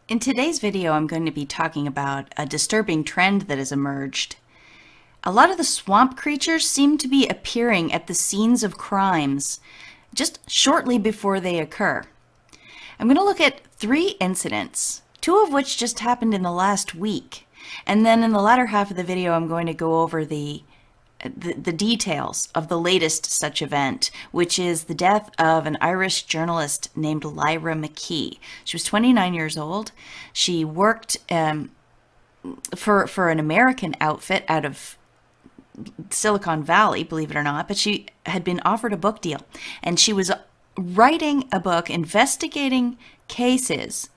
In today's video, I'm going to be talking about a disturbing trend that has emerged. A lot of the swamp creatures seem to be appearing at the scenes of crimes just shortly before they occur. I'm going to look at 3 incidents, 2 of which just happened in the last week. And then in the latter half of the video, I'm going to go over the details of the latest such event, which is the death of an Irish journalist named Lyra McKee. She was 29 years old. She worked for an American outfit out of Silicon Valley, believe it or not, but she had been offered a book deal, and she was writing a book investigating cases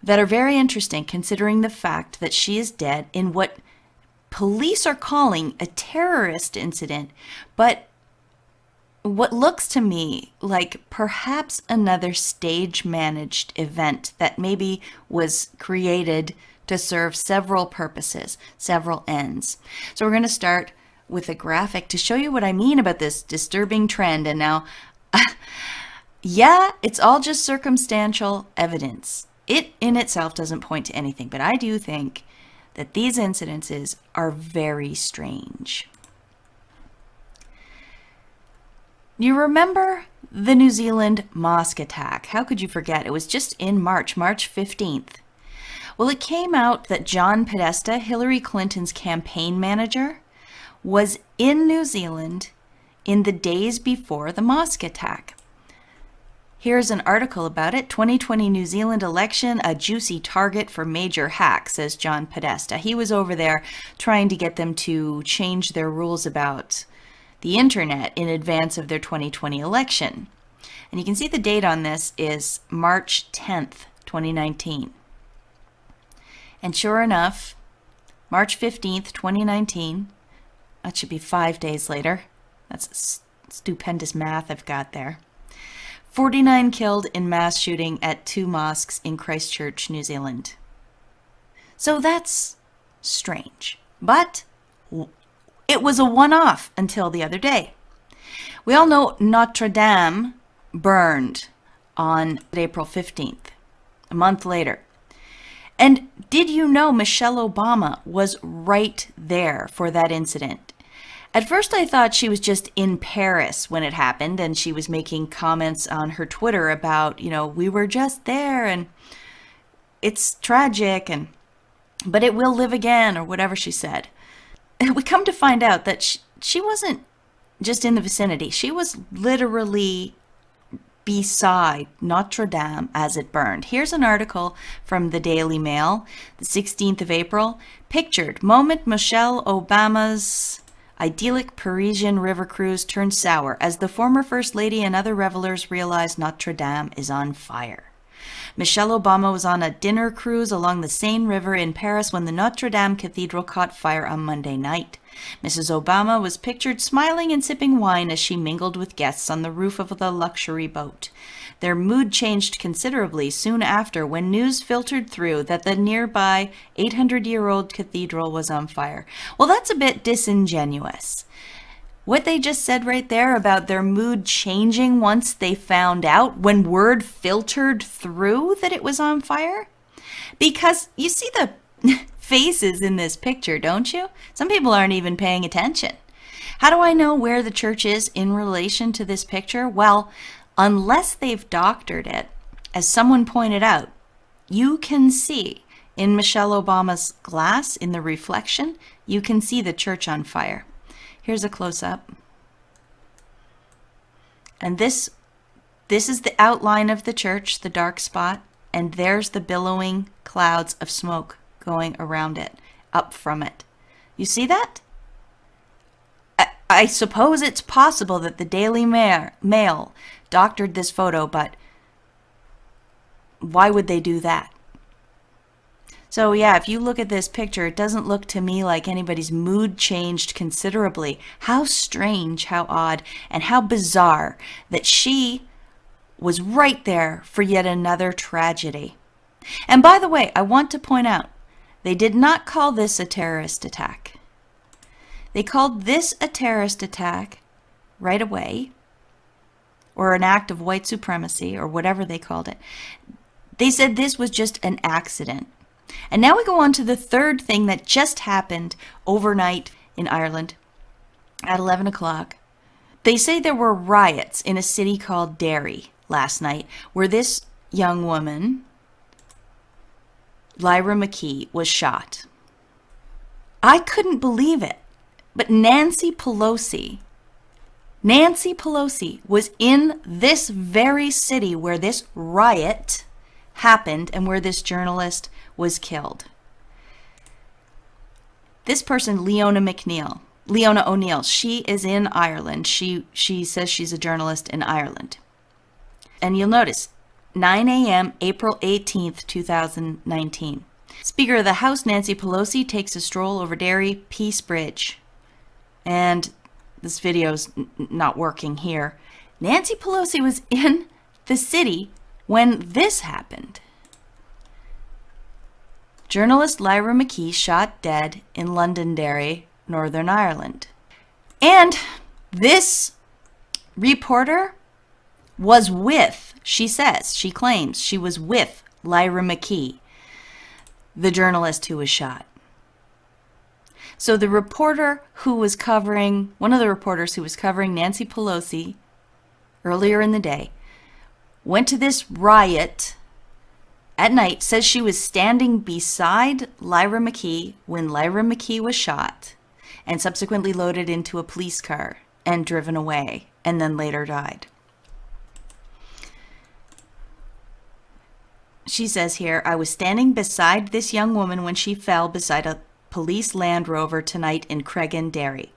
that are very interesting, considering the fact that she is dead in what police are calling a terrorist incident, but what looks to me like perhaps another stage-managed event that maybe was created to serve several purposes, several ends. So we're going to start with a graphic to show you what I mean about this disturbing trend. And now, yeah, it's all just circumstantial evidence. It in itself doesn't point to anything, but I do think that these incidences are very strange. You remember the New Zealand mosque attack? How could you forget? It was just in March 15th. Well, it came out that John Podesta, Hillary Clinton's campaign manager, was in New Zealand in the days before the mosque attack. Here's an article about it. 2020 New Zealand election, a juicy target for major hack, says John Podesta. He was over there trying to get them to change their rules about the internet in advance of their 2020 election. And you can see the date on this is March 10th, 2019. And sure enough, March 15th, 2019, that should be 5 days later. That's stupendous math I've got there. 49 killed in mass shooting at 2 mosques in Christchurch, New Zealand. So that's strange. But it was a one-off until the other day. We all know Notre Dame burned on April 15th, a month later. And did you know Michelle Obama was right there for that incident? At first I thought she was just in Paris when it happened, and she was making comments on her Twitter about, we were just there and it's tragic, but it will live again, or whatever she said. We come to find out that she wasn't just in the vicinity. She was literally beside Notre Dame as it burned. Here's an article from the Daily Mail, the 16th of April. Pictured moment Michelle Obama's idyllic Parisian river cruise turned sour as the former First Lady and other revelers realized Notre Dame is on fire. Michelle Obama was on a dinner cruise along the Seine River in Paris when the Notre Dame Cathedral caught fire on Monday night. Mrs. Obama was pictured smiling and sipping wine as she mingled with guests on the roof of the luxury boat. Their mood changed considerably soon after when news filtered through that the nearby 800-year-old cathedral was on fire. Well, that's a bit disingenuous. What they just said right there about their mood changing once they found out, when word filtered through that it was on fire? Because you see the faces in this picture, don't you? Some people aren't even paying attention. How do I know where the church is in relation to this picture? Well, unless they've doctored it, as someone pointed out, you can see in Michelle Obama's glass, in the reflection, you can see the church on fire. Here's a close-up. And this is the outline of the church, the dark spot, and there's the billowing clouds of smoke going around it, up from it. You see that? I suppose it's possible that the Daily Mail doctored this photo, but why would they do that? So yeah, if you look at this picture, it doesn't look to me like anybody's mood changed considerably. How strange, how odd, and how bizarre that she was right there for yet another tragedy. And by the way, I want to point out, they did not call this a terrorist attack. They called this a terrorist attack right away, or an act of white supremacy, or whatever they called it. They said this was just an accident. And now we go on to the third thing that just happened overnight in Ireland at 11 o'clock. They say there were riots in a city called Derry last night where this young woman, Lyra McKee, was shot. I couldn't believe it, but Nancy Pelosi was in this very city where this riot happened and where this journalist was killed. This person, Leona O'Neill, she is in Ireland. She says she's a journalist in Ireland. And you'll notice, 9 a.m., April 18th, 2019. Speaker of the House, Nancy Pelosi, takes a stroll over Derry Peace Bridge. And this video's not working here. Nancy Pelosi was in the city when this happened. Journalist Lyra McKee shot dead in Londonderry, Northern Ireland. And this reporter was with, she claims she was with Lyra McKee, the journalist who was shot. So the reporter who was covering, one of the reporters who was covering Nancy Pelosi earlier in the day, went to this riot at night, says she was standing beside Lyra McKee when Lyra McKee was shot and subsequently loaded into a police car and driven away, and then later died. She says here, I was standing beside this young woman when she fell beside a police Land Rover tonight in Cregan, Derry.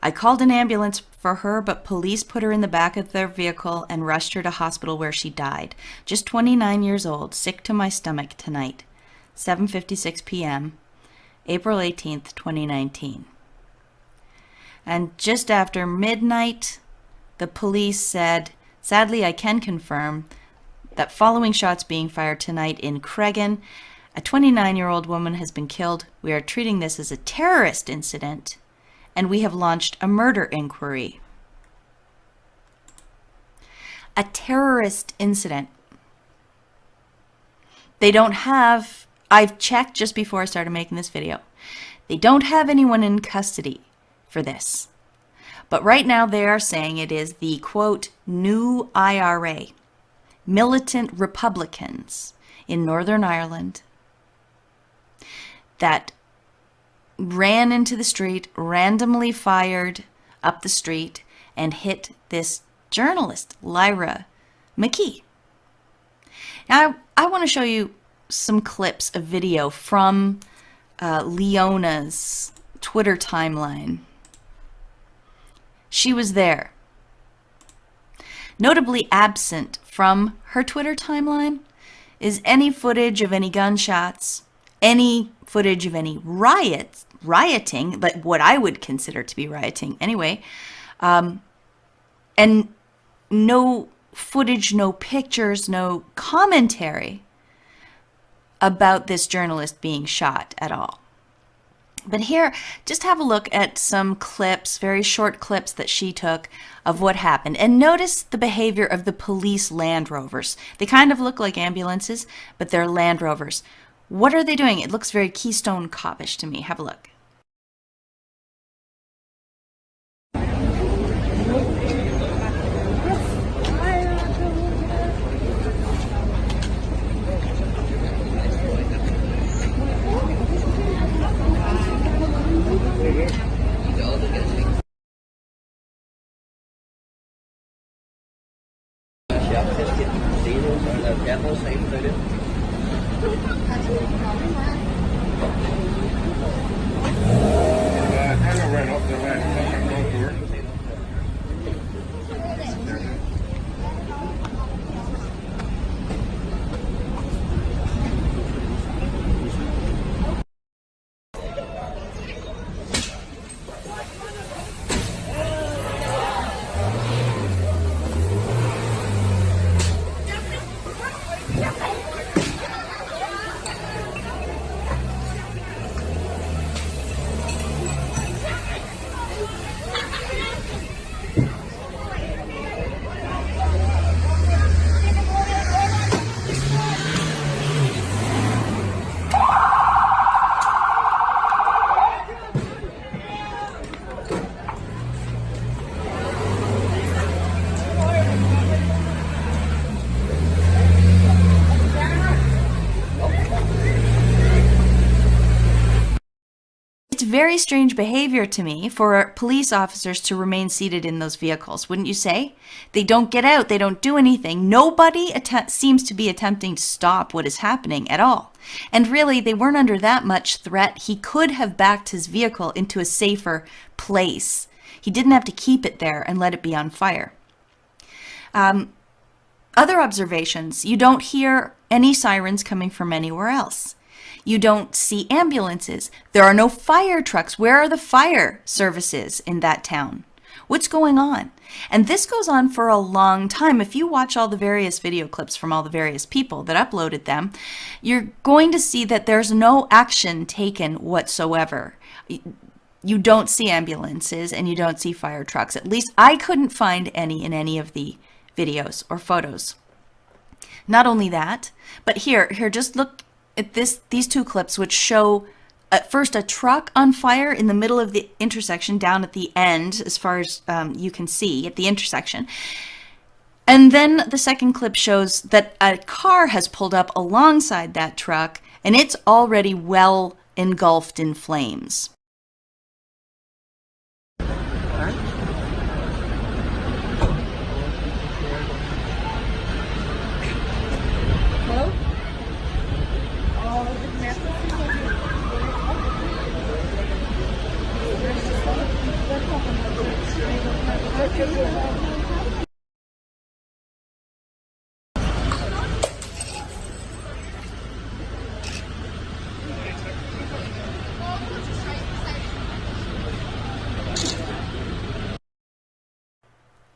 I called an ambulance for her, but police put her in the back of their vehicle and rushed her to hospital where she died. Just 29 years old, sick to my stomach tonight. 7:56 p.m., April 18th, 2019. And just after midnight, the police said, sadly, I can confirm that following shots being fired tonight in Cregan, a 29-year-old woman has been killed. We are treating this as a terrorist incident, and we have launched a murder inquiry. A terrorist incident. They don't have, I've checked just before I started making this video, they don't have anyone in custody for this. But right now they are saying it is the, quote, new IRA, militant Republicans in Northern Ireland that ran into the street, randomly fired up the street, and hit this journalist, Lyra McKee. Now, I want to show you some clips of video from Leona's Twitter timeline. She was there. Notably absent from her Twitter timeline is any footage of any gunshots, any footage of any rioting, but what I would consider to be rioting anyway, and no footage, no pictures, no commentary about this journalist being shot at all. But here, just have a look at some clips, very short clips that she took of what happened. And notice the behavior of the police Land Rovers. They kind of look like ambulances, but they're Land Rovers. What are they doing? It looks very Keystone Cop-ish to me. Have a look. very strange behavior to me for police officers to remain seated in those vehicles, wouldn't you say? They don't get out, they don't do anything. Nobody seems to be attempting to stop what is happening at all. And really, they weren't under that much threat. He could have backed his vehicle into a safer place. He didn't have to keep it there and let it be on fire. Other observations, you don't hear any sirens coming from anywhere else. You don't see ambulances. There are no fire trucks. Where are the fire services in that town? What's going on? And this goes on for a long time. If you watch all the various video clips from all the various people that uploaded them, you're going to see that there's no action taken whatsoever. You don't see ambulances and you don't see fire trucks. At least I couldn't find any in any of the videos or photos. Not only that, but here, just look at these two clips, which show at first a truck on fire in the middle of the intersection down at the end, as far as you can see at the intersection. And then the second clip shows that a car has pulled up alongside that truck and it's already well engulfed in flames.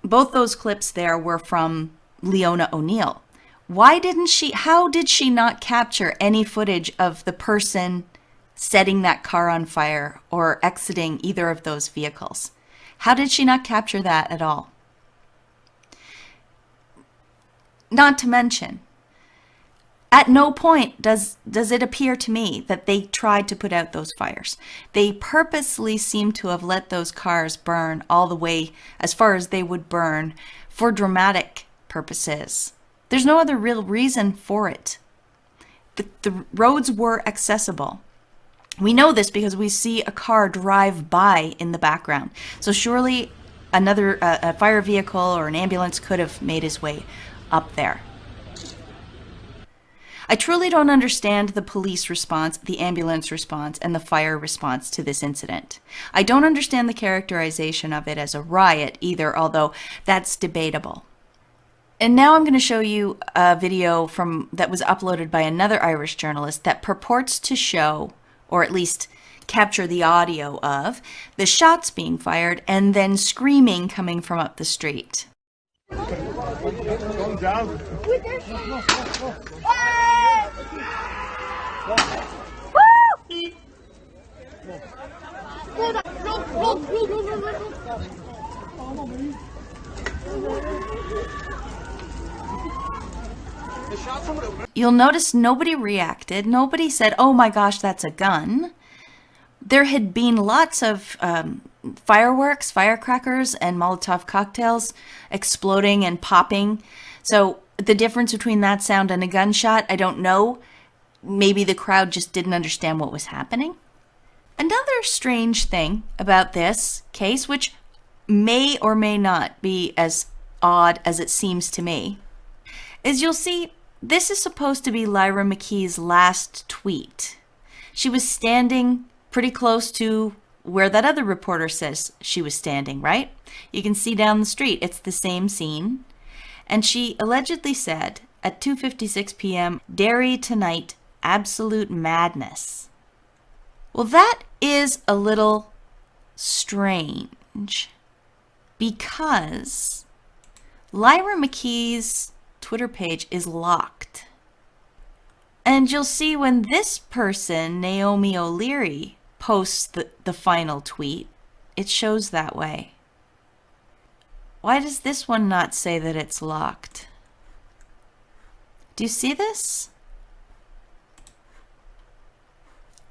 Both those clips there were from Leona O'Neill. How did she not capture any footage of the person setting that car on fire or exiting either of those vehicles? How did she not capture that at all? Not to mention, at no point does it appear to me that they tried to put out those fires. They purposely seem to have let those cars burn all the way as far as they would burn for dramatic purposes. There's no other real reason for it. The roads were accessible. We know this because we see a car drive by in the background. So surely a fire vehicle or an ambulance could have made his way up there. I truly don't understand the police response, the ambulance response, and the fire response to this incident. I don't understand the characterization of it as a riot either, although that's debatable. And now I'm going to show you a video that was uploaded by another Irish journalist that purports to show, or at least capture the audio of, the shots being fired and then screaming coming from up the street. You'll notice nobody reacted. Nobody said, "Oh my gosh, that's a gun." There had been lots of fireworks, firecrackers, and Molotov cocktails exploding and popping. So the difference between that sound and a gunshot, I don't know. Maybe the crowd just didn't understand what was happening. Another strange thing about this case, which may or may not be as odd as it seems to me, is you'll see this is supposed to be Lyra McKee's last tweet. She was standing pretty close to where that other reporter says she was standing, right? You can see down the street, it's the same scene. And she allegedly said at 2:56 p.m., "Derry tonight, absolute madness." Well, that is a little strange because Lyra McKee's Twitter page is locked. And you'll see when this person, Naomi O'Leary, posts the final tweet, it shows that way. Why does this one not say that it's locked? Do you see this?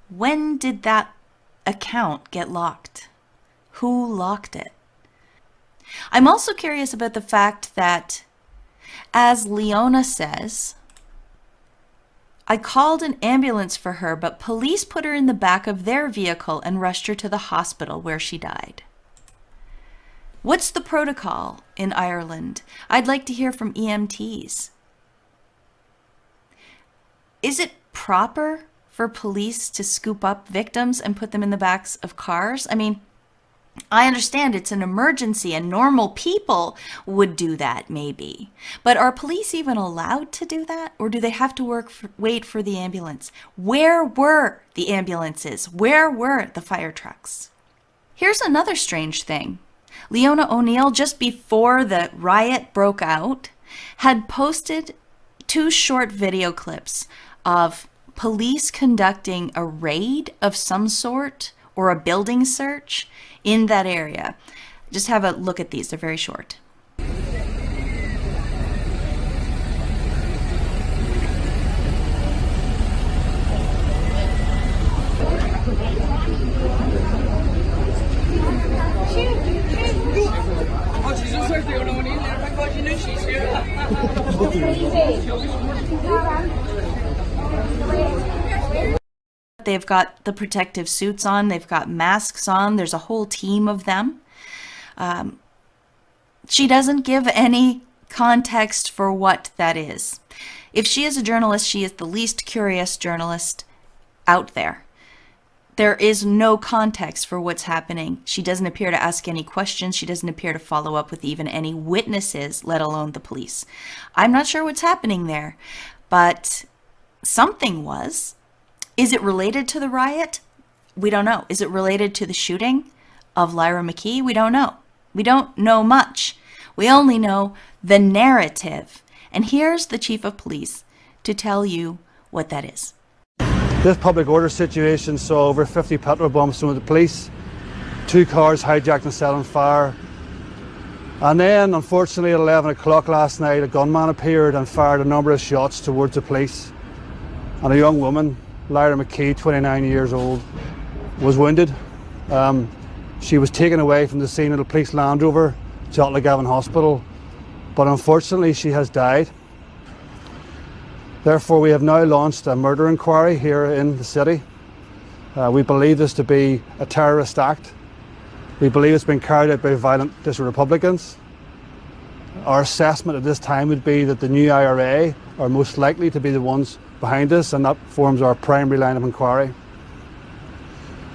When did that account get locked? Who locked it? I'm also curious about the fact that, as Leona says, I called an ambulance for her, but police put her in the back of their vehicle and rushed her to the hospital where she died. What's the protocol in Ireland? I'd like to hear from EMTs. Is it proper for police to scoop up victims and put them in the backs of cars? I mean, I understand it's an emergency and normal people would do that maybe. But are police even allowed to do that? Or do they have to wait for the ambulance? Where were the ambulances? Where were the fire trucks? Here's another strange thing. Leona O'Neill, just before the riot broke out, had posted 2 short video clips of police conducting a raid of some sort or a building search in that area. Just have a look at these. They're very short. They've got the protective suits on, they've got masks on, there's a whole team of them. She doesn't give any context for what that is. If she is a journalist, she is the least curious journalist out there. There is no context for what's happening. She doesn't appear to ask any questions. She doesn't appear to follow up with even any witnesses, let alone the police. I'm not sure what's happening there, but something was. Is it related to the riot? We don't know. Is it related to the shooting of Lyra McKee? We don't know. We don't know much. We only know the narrative. And here's the chief of police to tell you what that is. This public order situation saw over 50 petrol bombs thrown at the police, 2 cars hijacked and set on fire. And then, unfortunately, at 11 o'clock last night, a gunman appeared and fired a number of shots towards the police. And a young woman, Lyra McKee, 29 years old, was wounded. She was taken away from the scene of the police Land Rover to Altlegavin Hospital, but unfortunately she has died. Therefore, we have now launched a murder inquiry here in the city. We believe this to be a terrorist act. We believe it's been carried out by violent district Republicans. Our assessment at this time would be that the new IRA are most likely to be the ones behind this, and that forms our primary line of inquiry.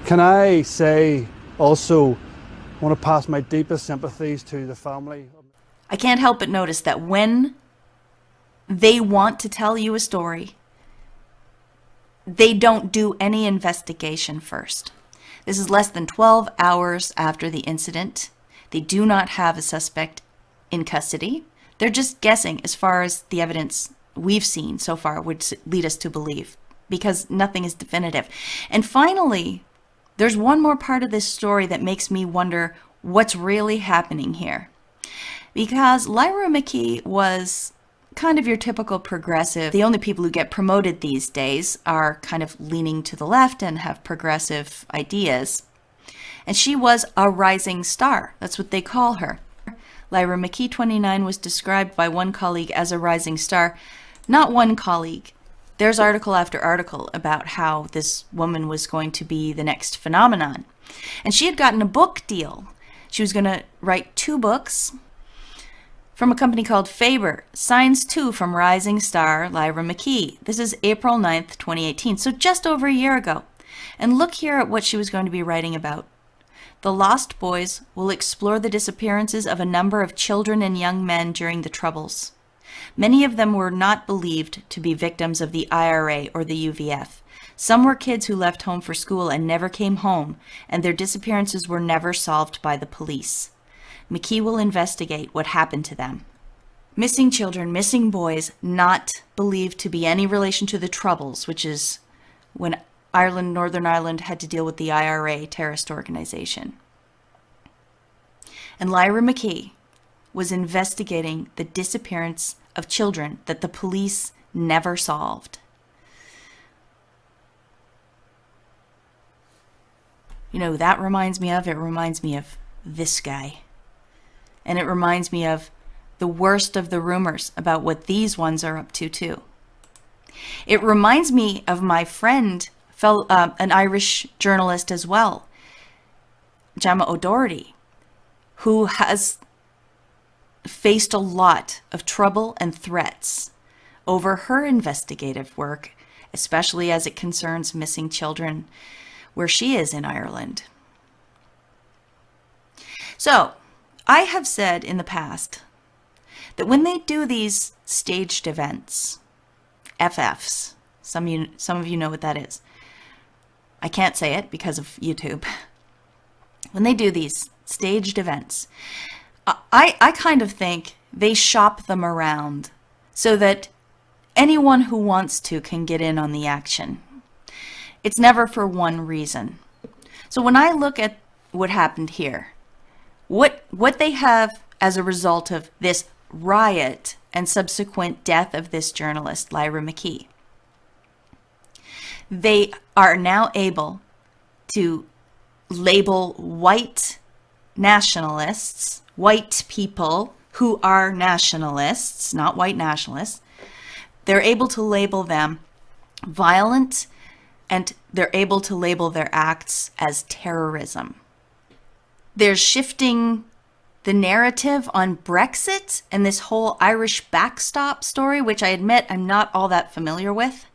Can I say also, I want to pass my deepest sympathies to the family. I can't help but notice that when they want to tell you a story, they don't do any investigation first. This is less than 12 hours after the incident. They do not have a suspect in custody. They're just guessing as far as the evidence we've seen so far would lead us to believe, because nothing is definitive. And finally, there's one more part of this story that makes me wonder what's really happening here. Because Lyra McKee was kind of your typical progressive. The only people who get promoted these days are kind of leaning to the left and have progressive ideas. And she was a rising star. That's what they call her. Lyra McKee, 29, was described by one colleague as a rising star. Not one colleague. There's article after article about how this woman was going to be the next phenomenon. And she had gotten a book deal. She was going to write 2 books from a company called Faber. Signs 2 from rising star Lyra McKee. This is April 9th, 2018, so just over a year ago. And look here at what she was going to be writing about. The Lost Boys will explore the disappearances of a number of children and young men during the Troubles. Many of them were not believed to be victims of the IRA or the UVF. Some were kids who left home for school and never came home, and their disappearances were never solved by the police. McKee will investigate what happened to them. Missing children, missing boys, not believed to be any relation to the Troubles, which is when Ireland, Northern Ireland had to deal with the IRA terrorist organization. And Lyra McKee was investigating the disappearance of children that the police never solved. You know, that reminds me of, it reminds me of this guy. And it reminds me of the worst of the rumors about what these ones are up to too. It reminds me of my friend, an Irish journalist as well, Gemma O'Doherty, who has faced a lot of trouble and threats over her investigative work, especially as it concerns missing children where she is in Ireland. So, I have said in the past that when they do these staged events, FFs, some of you know what that is. I can't say it because of YouTube. When they do these staged events, I kind of think they shop them around so that anyone who wants to can get in on the action. It's never for one reason. So when I look at what happened here, what they have as a result of this riot and subsequent death of this journalist, Lyra McKee, they are now able to label white nationalists, white people who are nationalists, not white nationalists. They're able to label them violent, and they're able to label their acts as terrorism. They're shifting the narrative on Brexit and this whole Irish backstop story, which I admit I'm not all that familiar with.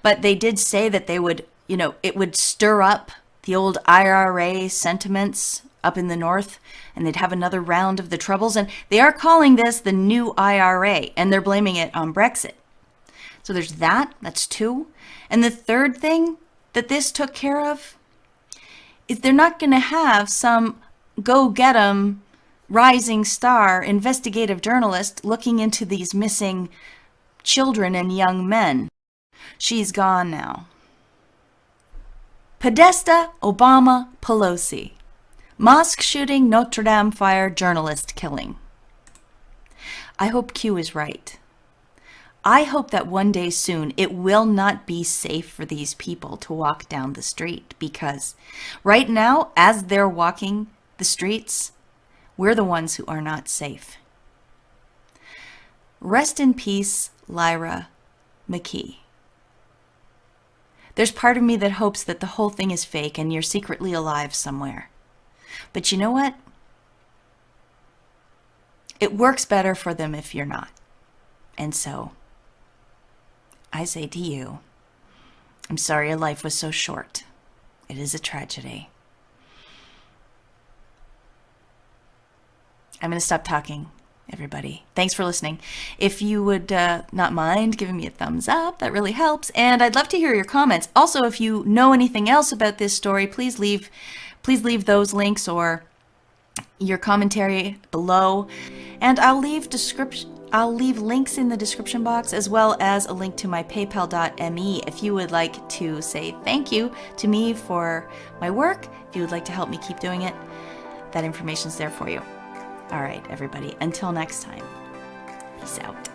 But they did say that they would, it would stir up the old IRA sentiments up in the north, and they'd have another round of the Troubles. And they are calling this the new IRA, and they're blaming it on Brexit. So there's that. That's two. And the third thing that this took care of is they're not going to have some go-get-em rising star investigative journalist looking into these missing children and young men. She's gone now. Podesta, Obama, Pelosi. Mosque shooting, Notre Dame fire, journalist killing. I hope Q is right. I hope that one day soon it will not be safe for these people to walk down the street, because right now, as they're walking the streets, we're the ones who are not safe. Rest in peace, Lyra McKee. There's part of me that hopes that the whole thing is fake and you're secretly alive somewhere. But you know what? It works better for them if you're not. And so, I say to you, I'm sorry your life was so short. It is a tragedy. I'm going to stop talking, everybody. Thanks for listening. If you would not mind giving me a thumbs up, that really helps. And I'd love to hear your comments. Also, if you know anything else about this story, please leave those links or your commentary below. And I'll leave links in the description box, as well as a link to my paypal.me if you would like to say thank you to me for my work. If you would like to help me keep doing it, that information's there for you. All right, everybody, until next time, peace out.